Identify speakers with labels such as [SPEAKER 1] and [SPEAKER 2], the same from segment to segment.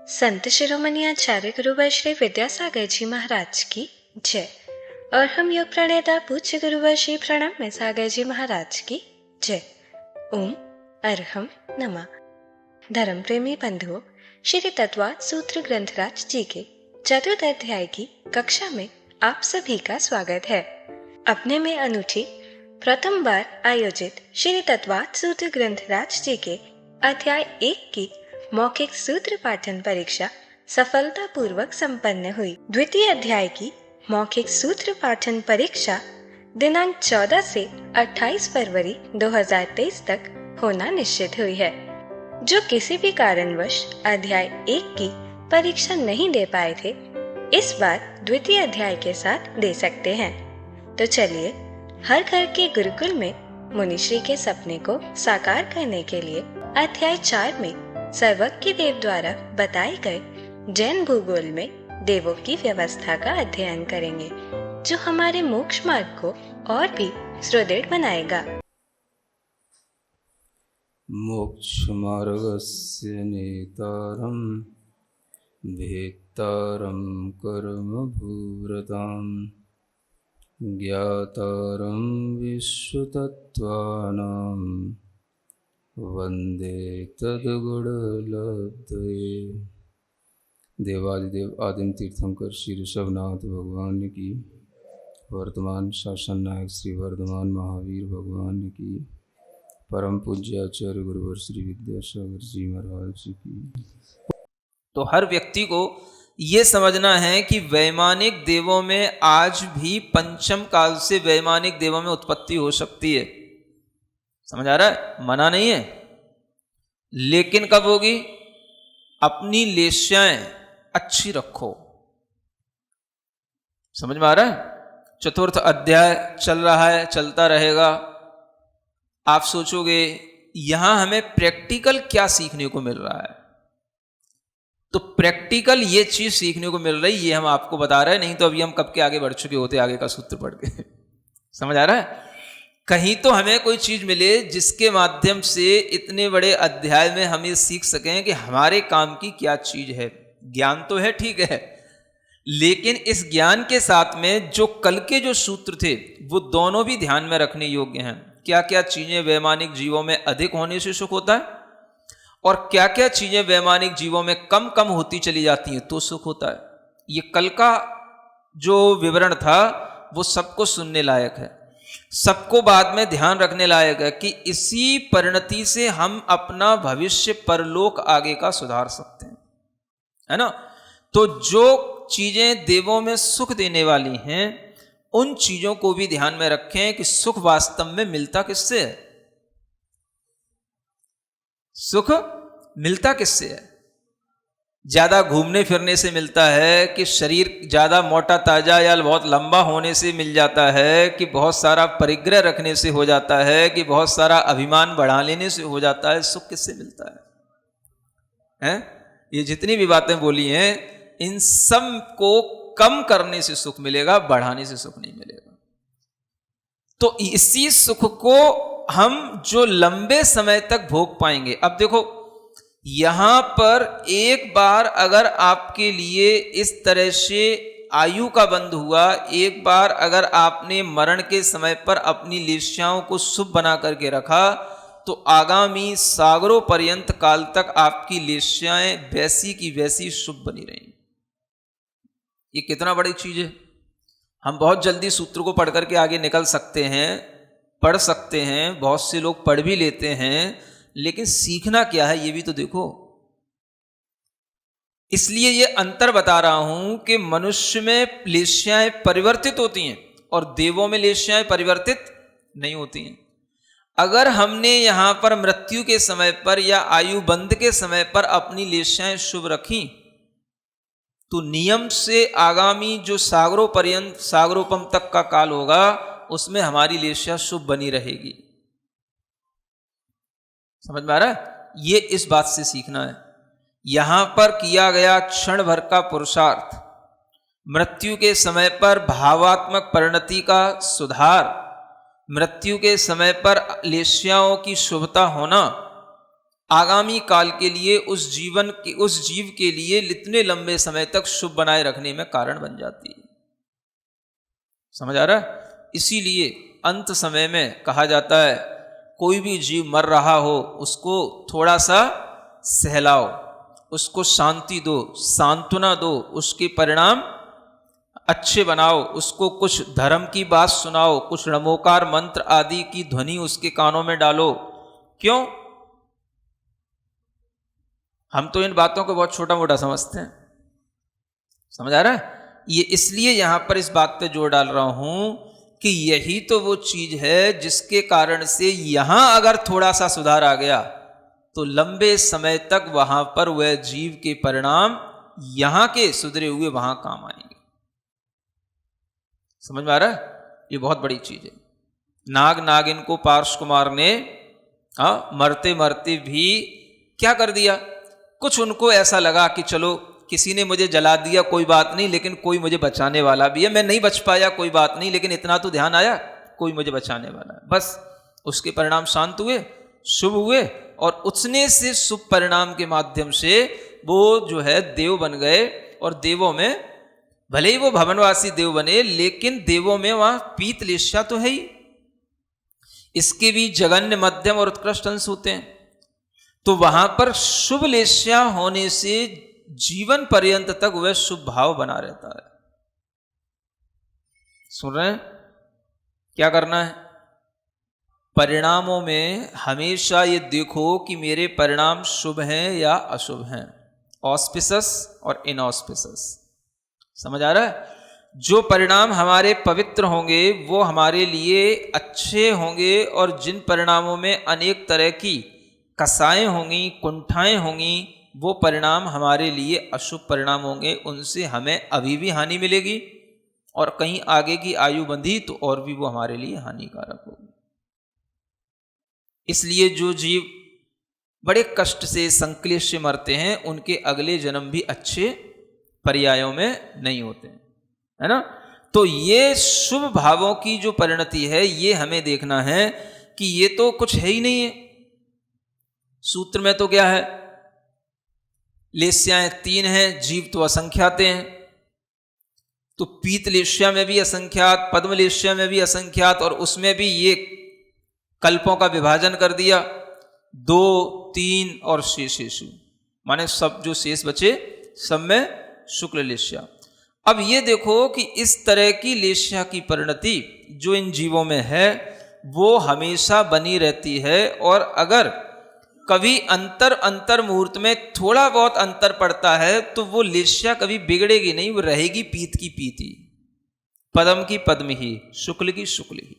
[SPEAKER 1] संत शिरोमणि आचार्य गुरुवर श्री विद्यासागर जी महाराज की जय। और हम योग प्रणेता पूज्य गुरुवर श्री प्रणव में सागर जी महाराज की जय। ओम अरहम नमः। धर्म प्रेमी बंधुओं, श्री तत्वात् सूत्र ग्रंथराज जी के चतुर्थ अध्याय की कक्षा में आप सभी का स्वागत है। अपने में अनूठी प्रथम बार आयोजित श्री तत्वात् सूत्र ग्रंथराज जी के अध्याय 1 की मौखिक सूत्र पाठन परीक्षा सफलतापूर्वक संपन्न हुई। द्वितीय अध्याय की मौखिक सूत्र पाठन परीक्षा दिनांक 14 से 28 फरवरी 2023 तक होना निश्चित हुई है। जो किसी भी कारणवश अध्याय 1 की परीक्षा नहीं दे पाए थे, इस बार द्वितीय अध्याय के साथ दे सकते हैं। तो चलिए, हर घर के गुरुकुल में मुनिश्री के सपने को साकार करने के लिए अध्याय 4 में सर्वज्ञ देव द्वारा बताए गए जैन भूगोल में देवों की व्यवस्था का अध्ययन करेंगे, जो हमारे मोक्ष मार्ग को और भी सुदृढ़ बनाएगा।
[SPEAKER 2] मोक्ष मार्गस्य नेतारं भेत्तारं कर्म भूरतां ज्ञातारं विश्वतत्त्वानां वंदे तद्गुणलब्धये। देवादिदेव आदिम तीर्थंकर श्री ऋषभनाथ भगवान की, वर्तमान शासन नायक श्री वर्धमान महावीर भगवान की, परम पूज्य आचार्य गुरुवर श्री विद्यासागर जी महाराज की।
[SPEAKER 3] तो हर व्यक्ति को ये समझना है कि वैमानिक देवों में आज भी पंचम काल से वैमानिक देवों में उत्पत्ति हो सकती है। समझ आ रहा है? मना नहीं है, लेकिन कब होगी? अपनी लेश्याएं अच्छी रखो। समझ में आ रहा है? चतुर्थ अध्याय चल रहा है, चलता रहेगा। आप सोचोगे यहां हमें प्रैक्टिकल क्या सीखने को मिल रहा है, तो प्रैक्टिकल ये चीज सीखने को मिल रही, ये हम आपको बता रहे हैं। नहीं तो अभी हम कब के आगे बढ़ चुके होते आगे का सूत्र पढ़ के। समझ आ रहा है? कहीं तो हमें कोई चीज मिले जिसके माध्यम से इतने बड़े अध्याय में हम ये सीख सकें कि हमारे काम की क्या चीज है। ज्ञान तो है, ठीक है, लेकिन इस ज्ञान के साथ में जो कल के जो सूत्र थे वो दोनों भी ध्यान में रखने योग्य हैं। क्या क्या चीजें वैमानिक जीवों में अधिक होने से सुख होता है और क्या क्या चीजें वैमानिक जीवों में कम कम होती चली जाती हैं तो सुख होता है। ये कल का जो विवरण था वो सबको सुनने लायक है, सबको बाद में ध्यान रखने लायक है कि इसी परिणति से हम अपना भविष्य परलोक आगे का सुधार सकते हैं, है ना। तो जो चीजें देवों में सुख देने वाली हैं उन चीजों को भी ध्यान में रखें कि सुख वास्तव में मिलता किससे है। सुख मिलता किससे है? ज्यादा घूमने फिरने से मिलता है कि शरीर ज्यादा मोटा ताजा या बहुत लंबा होने से मिल जाता है कि बहुत सारा परिग्रह रखने से हो जाता है कि बहुत सारा अभिमान बढ़ा लेने से हो जाता है? सुख किससे मिलता है? ये जितनी भी बातें बोली हैं इन सब को कम करने से सुख मिलेगा, बढ़ाने से सुख नहीं मिलेगा। तो इसी सुख को हम जो लंबे समय तक भोग पाएंगे। अब देखो, यहां पर एक बार अगर आपके लिए इस तरह से आयु का बंध हुआ, एक बार अगर आपने मरण के समय पर अपनी लेश्याओं को शुभ बना करके रखा, तो आगामी सागरों पर्यंत काल तक आपकी लेश्याएं वैसी की वैसी शुभ बनी रहेंगी। ये कितना बड़ी चीज है। हम बहुत जल्दी सूत्र को पढ़ करके आगे निकल सकते हैं, पढ़ सकते हैं, बहुत से लोग पढ़ भी लेते हैं, लेकिन सीखना क्या है ये भी तो देखो। इसलिए ये अंतर बता रहा हूं कि मनुष्य में लेश्याएं परिवर्तित होती हैं और देवों में लेश्याएं परिवर्तित नहीं होती हैं। अगर हमने यहां पर मृत्यु के समय पर या आयु बंध के समय पर अपनी लेश्याएं शुभ रखी, तो नियम से आगामी जो सागरों पर्यंत सागरोपम तक का काल होगा उसमें हमारी लेश्या शुभ बनी रहेगी। समझ में आ रहा है? ये इस बात से सीखना है। यहां पर किया गया क्षण भर का पुरुषार्थ, मृत्यु के समय पर भावात्मक परिणति का सुधार, मृत्यु के समय पर लेश्याओं की शुभता होना, आगामी काल के लिए उस जीव के लिए इतने लंबे समय तक शुभ बनाए रखने में कारण बन जाती है। समझ आ रहा है? इसीलिए अंत समय में कहा जाता है कोई भी जीव मर रहा हो उसको थोड़ा सा सहलाओ, उसको शांति दो, सांत्वना दो, उसके परिणाम अच्छे बनाओ, उसको कुछ धर्म की बात सुनाओ, कुछ नमोकार मंत्र आदि की ध्वनि उसके कानों में डालो। क्यों? हम तो इन बातों को बहुत छोटा मोटा समझते हैं। समझ आ रहा है? ये इसलिए यहां पर इस बात पे जोर डाल रहा हूं कि यही तो वो चीज है जिसके कारण से यहां अगर थोड़ा सा सुधार आ गया तो लंबे समय तक वहां पर वह जीव के परिणाम यहां के सुधरे हुए वहां काम आएंगे। समझ में आ रहा है? ये बहुत बड़ी चीज है। नाग नागिन को पार्श कुमार ने मरते मरते भी क्या कर दिया? कुछ उनको ऐसा लगा कि चलो किसी ने मुझे जला दिया, कोई बात नहीं, लेकिन कोई मुझे बचाने वाला भी है। मैं नहीं बच पाया, कोई बात नहीं, लेकिन इतना तो ध्यान आया कोई मुझे बचाने वाला है। बस उसके परिणाम शांत हुए, शुभ हुए, और उतने से शुभ परिणाम के माध्यम से वो जो है देव बन गए। और देवों में भले ही वो भवनवासी देव बने, लेकिन देवों में वहां पीतलेश्या तो है ही। इसके भी जघन्य, मध्यम और उत्कृष्ट अंश होते हैं। तो वहां पर शुभ लेश्या होने से जीवन पर्यंत तक वह शुभ भाव बना रहता है। सुन रहे हैं? क्या करना है? परिणामों में हमेशा ये देखो कि मेरे परिणाम शुभ हैं या अशुभ हैं, ऑस्पिसस और इनऑस्पिसस। समझ आ रहा है? जो परिणाम हमारे पवित्र होंगे वो हमारे लिए अच्छे होंगे, और जिन परिणामों में अनेक तरह की कसाएं होंगी, कुंठाएं होंगी, वो परिणाम हमारे लिए अशुभ परिणाम होंगे। उनसे हमें अभी भी हानि मिलेगी, और कहीं आगे की आयु बंधी तो और भी वो हमारे लिए हानिकारक होगी। इसलिए जो जीव बड़े कष्ट से, संक्लेश से मरते हैं, उनके अगले जन्म भी अच्छे पर्यायों में नहीं होते हैं, है ना? तो ये शुभ भावों की जो परिणति है, ये हमें देखना है कि ये तो कुछ है ही नहीं है। सूत्र में तो क्या है? लेस्याएं 3 हैं, जीव तो असंख्यात हैं। तो पीतलेश्या में भी असंख्यात, पद्मलेश्या में भी असंख्यात, और उसमें भी ये कल्पों का विभाजन कर दिया, 2, 3 और शेषेषु, माने सब जो शेष बचे सब में शुक्ल लेश्या। अब ये देखो कि इस तरह की लेश्या की परिणति जो इन जीवों में है वो हमेशा बनी रहती है। और अगर कभी अंतर मुहूर्त में थोड़ा बहुत अंतर पड़ता है तो वो लेश्या कभी बिगड़ेगी नहीं, वो रहेगी पीत की पीत ही, पद्म की पद्म ही, शुक्ल की शुक्ल ही।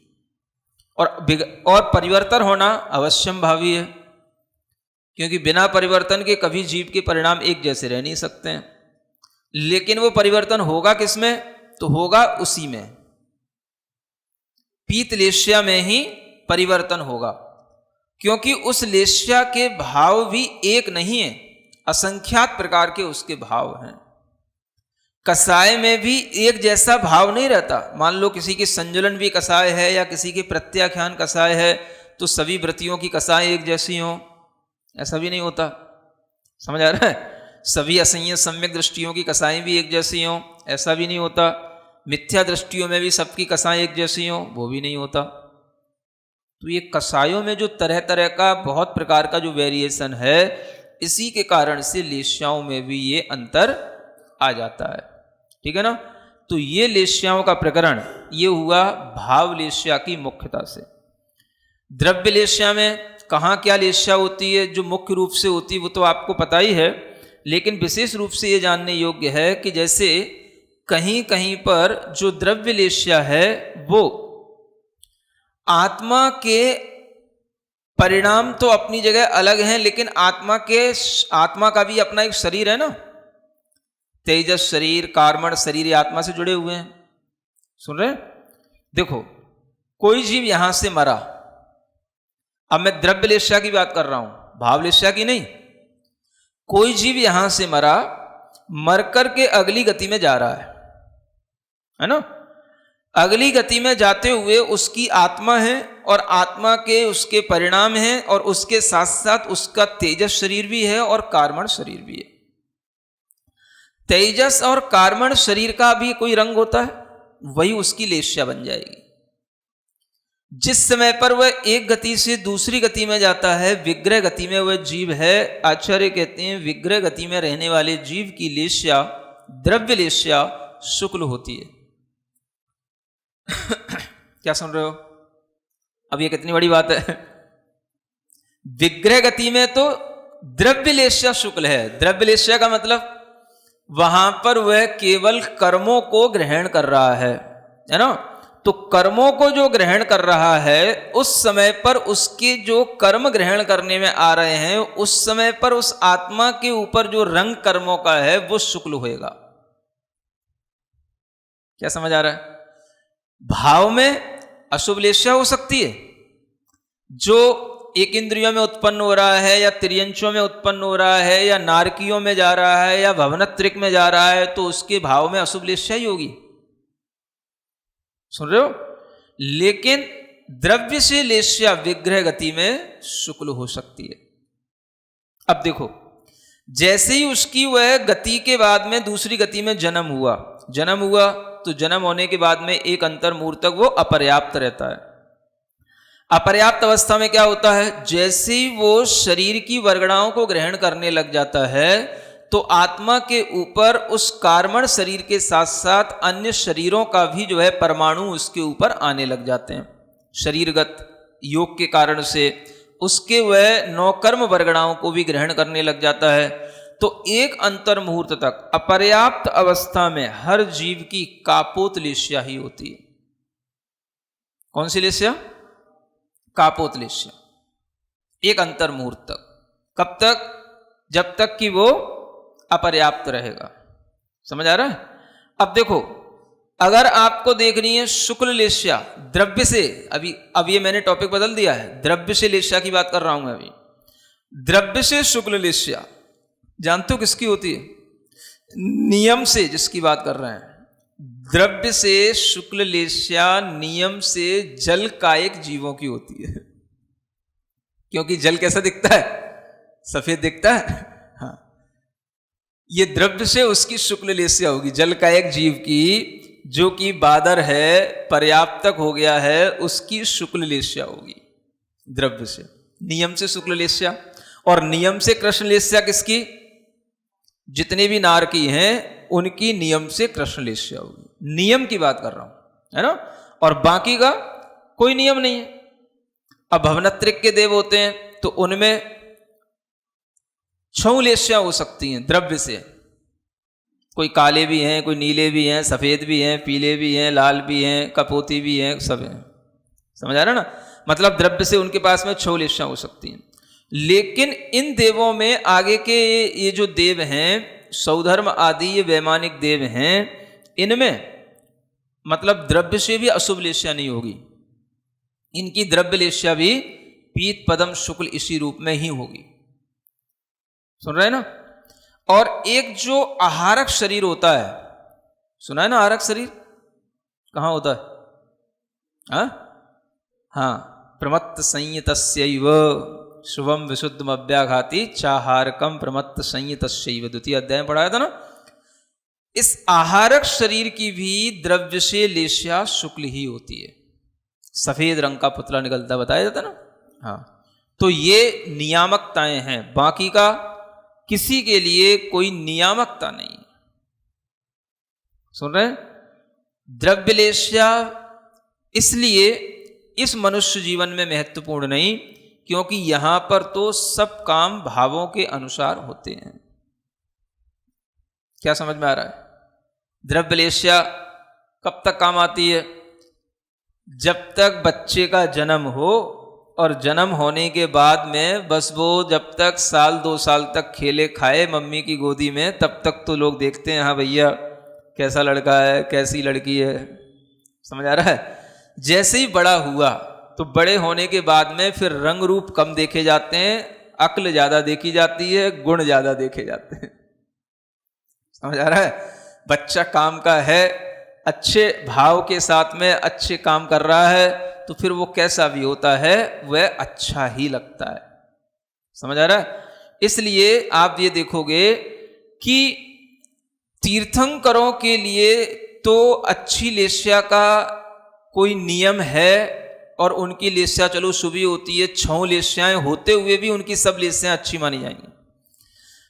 [SPEAKER 3] और परिवर्तन होना अवश्यम भावी है, क्योंकि बिना परिवर्तन के कभी जीव के परिणाम एक जैसे रह नहीं सकते हैं। लेकिन वो परिवर्तन होगा किसमें? तो होगा उसी में, पीत लेश्या में ही परिवर्तन होगा, क्योंकि उस लेश्या के भाव भी एक नहीं है, असंख्यात प्रकार के उसके भाव हैं। कसाय में भी एक जैसा भाव नहीं रहता। मान लो किसी की संजुलन भी कसाय है या किसी की प्रत्याख्यान कसाय है, तो सभी व्रतियों की कसाय एक जैसी हो, ऐसा भी नहीं होता। समझ आ रहा है? सभी असंयत सम्यक दृष्टियों की कसाएं भी एक जैसी हों, ऐसा भी नहीं होता। मिथ्या दृष्टियों में भी सबकी कसाएं एक जैसी हों, वो भी नहीं होता। तो ये कसायों में जो तरह तरह का बहुत प्रकार का जो वेरिएशन है, इसी के कारण से लेश्याओं में भी ये अंतर आ जाता है। ठीक है ना? तो ये लेश्याओं का प्रकरण ये हुआ भाव लेश्या की मुख्यता से। द्रव्य लेश्या में कहाँ क्या लेश्या होती है जो मुख्य रूप से होती है वो तो आपको पता ही है, लेकिन विशेष रूप से ये जानने योग्य है कि जैसे कहीं कहीं पर जो द्रव्य लेश्या है वो आत्मा के परिणाम तो अपनी जगह अलग हैं, लेकिन आत्मा का भी अपना एक शरीर है ना, तेजस शरीर, कार्मण शरीर, ये आत्मा से जुड़े हुए हैं। सुन रहे? देखो, कोई जीव यहां से मरा, अब मैं द्रव्य लेश्या की बात कर रहा हूं, भाव लेश्या की नहीं। कोई जीव यहां से मरा, मरकर के अगली गति में जा रहा है ना? अगली गति में जाते हुए उसकी आत्मा है और आत्मा के उसके परिणाम हैं और उसके साथ साथ उसका तेजस शरीर भी है और कार्मण शरीर भी है। तेजस और कार्मण शरीर का भी कोई रंग होता है, वही उसकी लेश्या बन जाएगी। जिस समय पर वह एक गति से दूसरी गति में जाता है, विग्रह गति में वह जीव है, आचार्य कहते हैं विग्रह गति में रहने वाले जीव की लेश्या, द्रव्य लेश्या शुक्ल होती है। क्या सुन रहे हो? अब ये कितनी बड़ी बात है। विग्रह गति में तो द्रव्य लेश्या शुक्ल है। द्रव्य लेश्या का मतलब वहां पर वह केवल कर्मों को ग्रहण कर रहा है ना। तो कर्मों को जो ग्रहण कर रहा है, उस समय पर उसके जो कर्म ग्रहण करने में आ रहे हैं, उस समय पर उस आत्मा के ऊपर जो रंग कर्मों का है वो शुक्ल होएगा। क्या समझ आ रहा है? भाव में अशुभ लेश्या हो सकती है, जो एक इंद्रियों में उत्पन्न हो रहा है या त्रियंचों में उत्पन्न हो रहा है या नारकियों में जा रहा है या भवनत्रिक में जा रहा है, तो उसके भाव में अशुभ लेश्या ही होगी। सुन रहे हो? लेकिन द्रव्य से लेश्या विग्रह गति में शुक्ल हो सकती है। अब देखो, जैसे ही उसकी वह गति के बाद में दूसरी गति में जन्म हुआ, तो जन्म होने के बाद में एक अंतर मुहूर्त तक वो अपर्याप्त रहता है। अपर्याप्त अवस्था में क्या होता है, जैसे ही वो शरीर की वर्गणाओं को ग्रहण करने लग जाता है, तो आत्मा के ऊपर उस कार्मण शरीर के साथ साथ अन्य शरीरों का भी जो है परमाणु उसके ऊपर आने लग जाते हैं। शरीरगत योग के कारण से उसके वह 9 कर्म वर्गणाओं को भी ग्रहण करने लग जाता है। तो एक अंतर मुहूर्त तक अपर्याप्त अवस्था में हर जीव की कापोत लेश्या ही होती है। कौन सी लेश्या? कापोत लेश्या। एक अंतर मुहूर्त तक। कब तक? जब तक कि वो अपर्याप्त रहेगा। समझ आ रहा है? अब देखो, अगर आपको देखनी है शुक्ल लेश्या द्रव्य से, अब ये मैंने टॉपिक बदल दिया है, द्रव्य से लेश्या की बात कर रहा हूं मैं अभी। द्रव्य से शुक्ल लेश्या जानते हो किसकी होती है? नियम से जिसकी बात कर रहे हैं, द्रव्य से शुक्ल लेश्या नियम से जल कायिक जीवों की होती है। क्योंकि जल कैसा दिखता है? सफेद दिखता है। हाँ, ये द्रव्य से उसकी शुक्ल लेश्या होगी। जल कायिक जीव की, जो कि बादर है, पर्याप्तक हो गया है, उसकी शुक्ल लेश्या होगी द्रव्य से। नियम से शुक्ल लेश्या और नियम से कृष्ण लेश्या किसकी? जितने भी नारकी हैं उनकी नियम से कृष्ण लेश्या होगी। नियम की बात कर रहा हूं, है ना। और बाकी का कोई नियम नहीं है। अब भवनत्रिक के देव होते हैं तो उनमें 6 लेश्या हो सकती हैं द्रव्य से। कोई काले भी हैं, कोई नीले भी हैं, सफेद भी हैं, पीले भी हैं, लाल भी हैं, कपोती भी हैं, सब हैं। समझ आ रहा है ना? मतलब द्रव्य से उनके पास में 6 लेश्या हो सकती हैं। लेकिन इन देवों में आगे के ये जो देव हैं, सौधर्म आदि ये वैमानिक देव हैं, इनमें मतलब द्रव्य से भी अशुभ लेश्या नहीं होगी। इनकी द्रव्य लेश्या भी पीत पदम शुक्ल इसी रूप में ही होगी। सुन रहे हैं ना? और एक जो आहारक शरीर होता है, सुना है ना? आहारक शरीर कहाँ होता है? हाँ, प्रमत्त संयतस्यैव शुभम विशुद्धम अव्याघाति चाहारकम प्रमत्त संयतस्यैव, 2 अध्याय में पढ़ाया था ना। इस आहारक शरीर की भी द्रव्य से लेश्या शुक्ल ही होती है। सफेद रंग का पुतला निकलता बताया जाता ना। हाँ, तो ये नियामकताएं हैं, बाकी का किसी के लिए कोई नियामकता नहीं। सुन रहे हैं? द्रव्य लेश्या इसलिए इस मनुष्य जीवन में महत्वपूर्ण नहीं, क्योंकि यहां पर तो सब काम भावों के अनुसार होते हैं। क्या समझ में आ रहा है? द्रव्य लेश्या कब तक काम आती है? जब तक बच्चे का जन्म हो, और जन्म होने के बाद में बस वो जब तक 1-2 साल तक खेले खाए मम्मी की गोदी में, तब तक तो लोग देखते हैं हाँ भैया कैसा लड़का है, कैसी लड़की है। समझ आ रहा है? जैसे ही बड़ा हुआ तो बड़े होने के बाद में फिर रंग रूप कम देखे जाते हैं, अक्ल ज्यादा देखी जाती है, गुण ज्यादा देखे जाते हैं। समझ आ रहा है? बच्चा काम का है अच्छे भाव के साथ में अच्छे काम कर रहा है तो फिर वो कैसा भी होता है वह अच्छा ही लगता है। समझ आ रहा है? इसलिए आप ये देखोगे कि तीर्थंकरों के लिए तो अच्छी लेस्या का कोई नियम है और उनकी लेस्या चलो शुभ ही होती है, 6 लेस्याएं होते हुए भी उनकी सब लेस्याएं अच्छी मानी जाएंगी।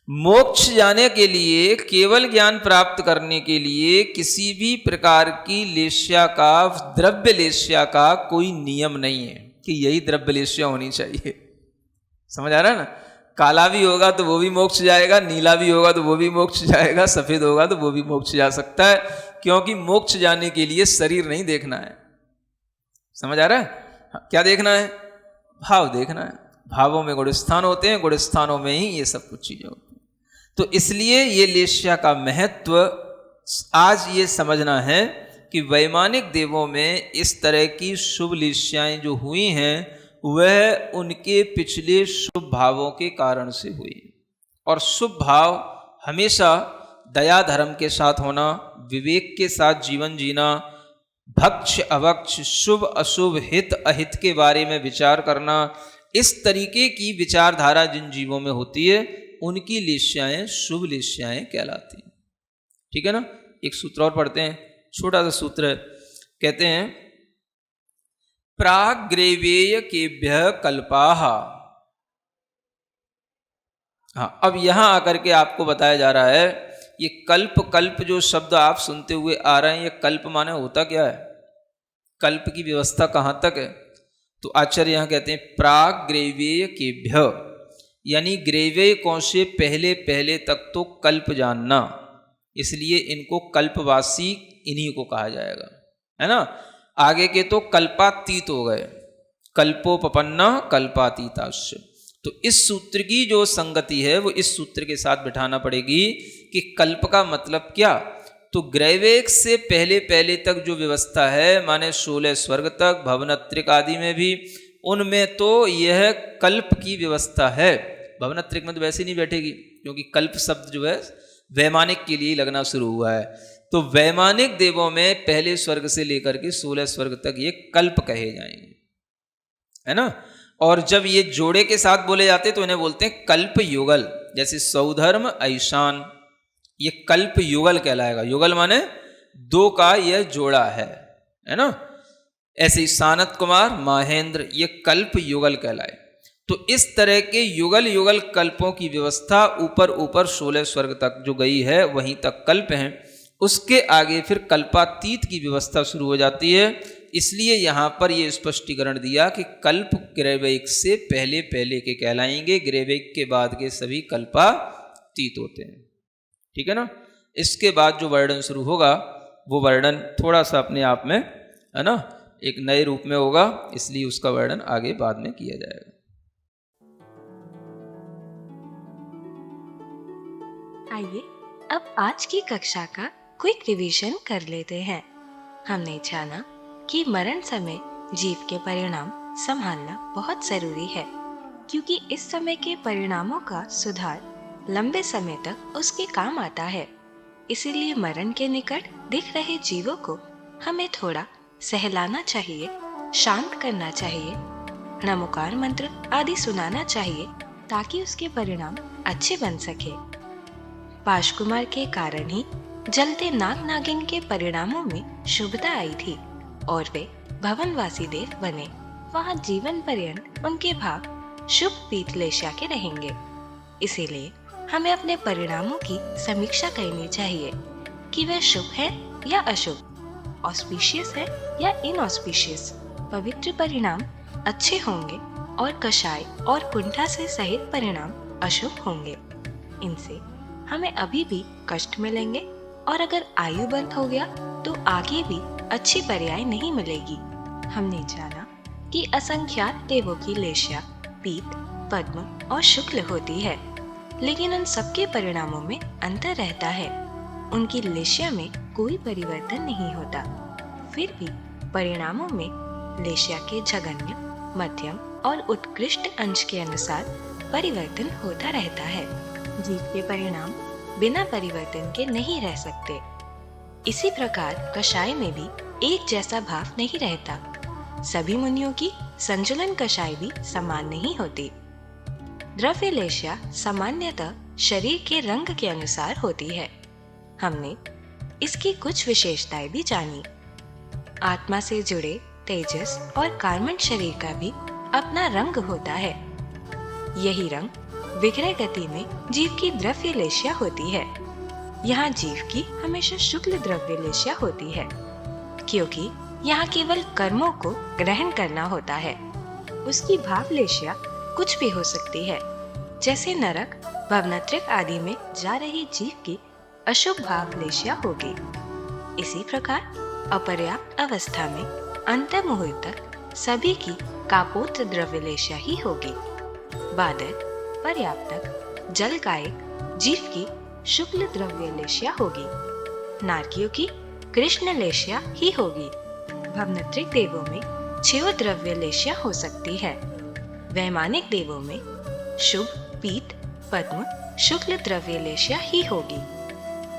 [SPEAKER 3] मोक्ष जाने के लिए, केवल ज्ञान प्राप्त करने के लिए किसी भी प्रकार की लेस्या का, द्रव्य लेस्या का कोई नियम नहीं है कि यही द्रव्य लेस्या होनी चाहिए। समझ आ रहा है ना? काला भी होगा तो वो भी मोक्ष जाएगा, नीला भी होगा तो वो भी मोक्ष जाएगा, सफेद होगा तो वो भी मोक्ष जा सकता है, क्योंकि मोक्ष जाने के लिए शरीर नहीं देखना है। समझ आ रहा है? क्या देखना है? भाव देखना है। भावों में गुण स्थान होते हैं, गुण स्थानों में ही ये सब कुछ चीजें होती हैं। तो इसलिए ये लेस्या का महत्व आज ये समझना है कि वैमानिक देवों में इस तरह की शुभ लेस्याएं जो हुई हैं वह उनके पिछले शुभ भावों के कारण से हुई। और शुभ भाव हमेशा दया धर्म के साथ होना, विवेक के साथ जीवन जीना, भक्ष अभक्ष, शुभ अशुभ, हित अहित के बारे में विचार करना, इस तरीके की विचारधारा जिन जीवों में होती है उनकी लेस्याएं शुभ लेस्याएं कहलाती हैं। ठीक है ना? एक सूत्र और पढ़ते हैं, छोटा सा सूत्र है। कहते हैं प्राग्रेवेय केभ्य कल्पाः। हाँ, अब यहां आकर के आपको बताया जा रहा है ये कल्प, कल्प जो शब्द आप सुनते हुए आ रहे हैं, ये कल्प माने होता क्या है? कल्प की व्यवस्था कहां तक है? तो आचार्य यहां कहते हैं प्राग्रेवेय केभ्य, यानी ग्रेवेयकों से पहले पहले तक तो कल्प जानना, इसलिए इनको कल्पवासी इन्हीं को कहा जाएगा, है ना? आगे के तो कल्पातीत हो गए, कल्पोपपन्ना कल्पातीताश्च। तो इस सूत्र की जो संगति है वो इस सूत्र के साथ बिठाना पड़ेगी कि कल्प का मतलब क्या। तो ग्रैवेक से पहले पहले तक जो व्यवस्था है, माने 16 स्वर्ग तक, भवनत्रिक आदि में भी, उनमें तो यह कल्प की व्यवस्था है। भवनत्रिक में तो वैसे नहीं बैठेगी, क्योंकि कल्प शब्द जो है वैमानिक के लिए लगना शुरू हुआ है। तो वैमानिक देवों में पहले स्वर्ग से लेकर के 16 स्वर्ग तक ये कल्प कहे जाएंगे, है ना? और जब ये जोड़े के साथ बोले जाते तो इन्हें बोलते हैं कल्प युगल। जैसे सौधर्म ऐशान, ये कल्प युगल कहलाएगा। युगल माने 2 का यह जोड़ा है ना? ऐसे ही सानत कुमार, महेंद्र, ये कल्प युगल कहलाए। तो इस तरह के युगल युगल कल्पों की व्यवस्था ऊपर ऊपर 16 स्वर्ग तक जो गई है वहीं तक कल्प हैं। उसके आगे फिर कल्पातीत की व्यवस्था शुरू हो जाती है। इसलिए यहाँ पर ये स्पष्टीकरण दिया कि कल्प ग्रैवेक से पहले पहले के कहलाएंगे, ग्रैवेक के बाद के सभी कल्पातीत होते हैं। ठीक है ना? इसके बाद जो वर्णन शुरू होगा वो वर्णन थोड़ा सा अपने आप में, है ना, एक नए रूप में होगा, इसलिए उसका वर्णन आगे बाद में किया जाएगा।
[SPEAKER 1] आइए अब आज की कक्षा का क्विक रिवीजन कर लेते हैं। हमने जाना कि मरण समय जीव के परिणाम संभालना बहुत जरूरी है, क्योंकि इस समय के परिणामों का सुधार लंबे समय तक उसके काम आता है। इसीलिए मरण के निकट दिख रहे जीवों को हमें थोड़ा सहलाना चाहिए, शांत करना चाहिए, नमोकार मंत्र आदि सुनाना चाहिए, ताकि उसके परिणाम अच्छे बन सके। पाशकुमार के कारण ही जलते नाग नागिन के परिणामों में शुभता आई थी और वे भवनवासी देव बने। वहाँ जीवन पर्यंत उनके भाव शुभ पीतलेशा के रहेंगे। इसीलिए हमें अपने परिणामों की समीक्षा करनी चाहिए कि वे शुभ है या अशुभ, ऑस्पिशियस है या इनऑस्पिशियस। पवित्र परिणाम अच्छे होंगे और कषाय और कुंठा से सहित परिणाम अशुभ होंगे। इनसे हमें अभी भी कष्ट मिलेंगे और अगर आयु बंद हो गया तो आगे भी अच्छी पर्याय नहीं मिलेगी। हमने जाना कि असंख्यात देवों की लेस्या पीत, पद्म और शुक्ल होती है, लेकिन उन सबके परिणामों में अंतर रहता है। उनकी लेस्या में कोई परिवर्तन नहीं होता, फिर भी परिणामों में लेस्या के जघन्य, मध्यम और उत्कृष्ट अंश के अनुसार परिवर्तन होता रहता है। जीव के परिणाम बिना परिवर्तन के नहीं रह सकते। इसी प्रकार कषाय में भी एक जैसा भाव नहीं रहता। सभी मुनियों की संचलन कषाय भी समान नहीं होती। द्रव्यलेशा सामान्यतः शरीर के रंग के अनुसार होती है। हमने इसकी कुछ विशेषताएं भी जानी। आत्मा से जुड़े तेजस और कार्मण शरीर का भी अपना रंग होता है। यही रंग विक्रय गति में जीव की द्रव्यलेशा होती है। यहाँ जीव की हमेशा शुक्ल द्रव्यलेशा होती है, क्योंकि यहाँ केवल कर्मों को ग्रहण करना होता है। उसकी भावलेशा कुछ भी हो सकती है, जैसे नरक, भवनत्रिक आदि में जा रही जीव की अशुभ भावलेशा होगी। इसी प्रकार अपर्याप्त अवस्था में अंत मुहूर्त तक सभी की कापोत्र द्रव्यलेशा ही होगी। बादर पर्याप्तक जल कायिक जीव की शुक्ल द्रव्यलेशा होगी। नारकियों की कृष्ण लेशा ही होगी। भवनत्रिक देवों में क्षयो द्रव्यलेशा हो सकती है। वैमानिक देवों में शुभ, पीत, पद्म, शुक्ल द्रव्यलेशा ही होगी।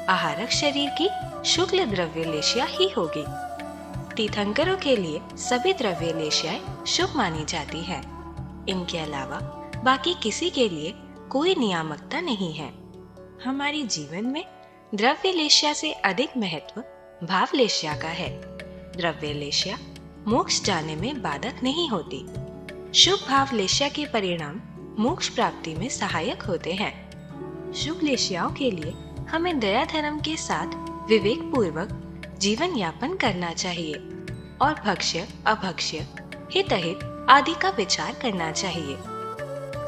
[SPEAKER 1] आहारक शरीर की शुक्ल द्रव्यलेशा ही होगी। तीर्थंकरों के लिए सभी द्रव्यलेशाएं शुभ मानी जाती है। इनके अलावा बाकी किसी के लिए कोई नियामकता नहीं है। हमारे जीवन में द्रव्यलेशा से अधिक महत्व भावलेशा का है। द्रव्यलेशा मोक्ष जाने में बाधक नहीं होती। शुभ भावलेशा के परिणाम मोक्ष प्राप्ति में सहायक होते हैं। शुभ लेशाओं के लिए हमें दया धर्म के साथ विवेक पूर्वक जीवन यापन करना चाहिए और भक्ष्य, अभक्ष्य, हितहित आदि का विचार करना चाहिए।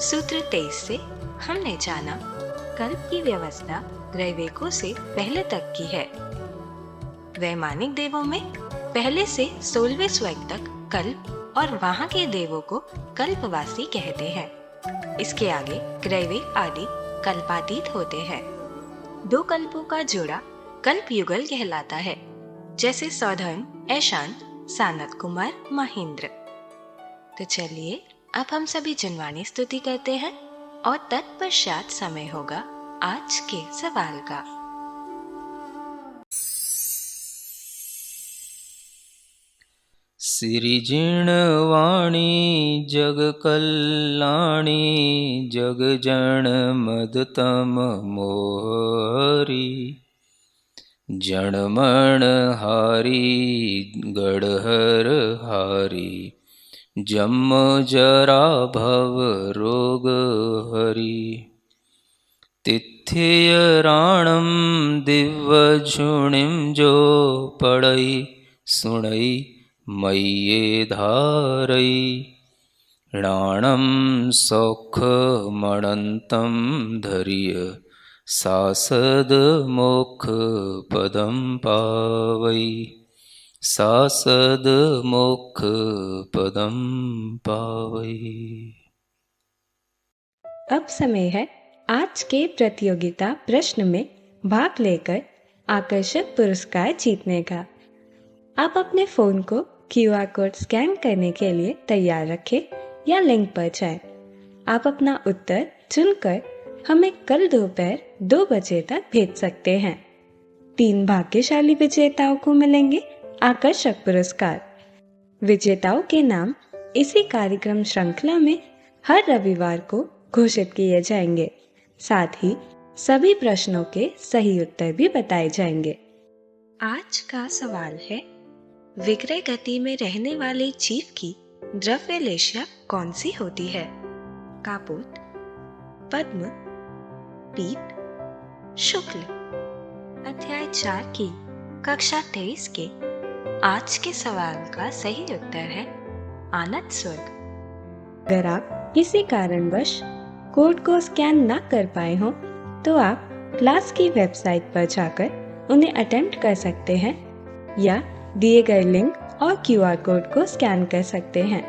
[SPEAKER 1] सूत्र 23 से हमने जाना कल्प की व्यवस्था ग्रैवेकों से पहले तक की है। वैमानिक देवों में पहले से 16वें स्वर्ग तक कल्प और वहां के देवों को कल्पवासी कहते हैं। इसके आगे ग्रैवेक आदि कल्पातीत होते हैं। दो कल्पों का जोड़ा कल्प युगल कहलाता है, जैसे सौधर्म, ऐशान, सानत कुमार, महेंद्र। तो चलिए अब हम सभी जनवाणी स्तुति करते हैं और तत्पश्चात समय होगा आज के सवाल का।
[SPEAKER 3] सिरिजिणवाणी जग कल्याणी जग जन मदतम मोहरी जनमण हारी गढ़हर हारी जम जरा भव रोग हरि तिथ्य राणम दिव्य झुणिम जो पढ़ई सुणई मय्ये धारई राणम सौख मणंतम धैर्य सासद मोक्ष पदम पावई सासद मोक्ष पदम पावई।
[SPEAKER 1] अब समय है आज के प्रतियोगिता प्रश्न में भाग लेकर आकर्षक पुरस्कार जीतने का। आप अपने फोन को QR कोड स्कैन करने के लिए तैयार रखें या लिंक पर जाएं। आप अपना उत्तर चुनकर हमें कल दोपहर 2 बजे तक भेज सकते हैं। 3 भाग्यशाली विजेताओं को मिलेंगे आकर्षक पुरस्कार। विजेताओं के नाम इसी कार्यक्रम श्रृंखला में हर रविवार को घोषित किए जाएंगे। साथ ही सभी प्रश्नों के सही उत्तर भी बताए जाएंगे। आज का सवाल है, विक्रय गति में रहने वाले जीव की द्रव्यलेशा कौन सी होती है? कापोत, पद्म, पीत, शुक्ल। अध्याय 4 की कक्षा 23 के आज के सवाल का सही उत्तर है आनत स्वर्ग। अगर आप किसी कारणवश कोड को स्कैन ना कर पाए हो तो आप क्लास की वेबसाइट पर जाकर उन्हें अटेम्प्ट कर सकते हैं या दिए गए लिंक और QR कोड को स्कैन कर सकते हैं।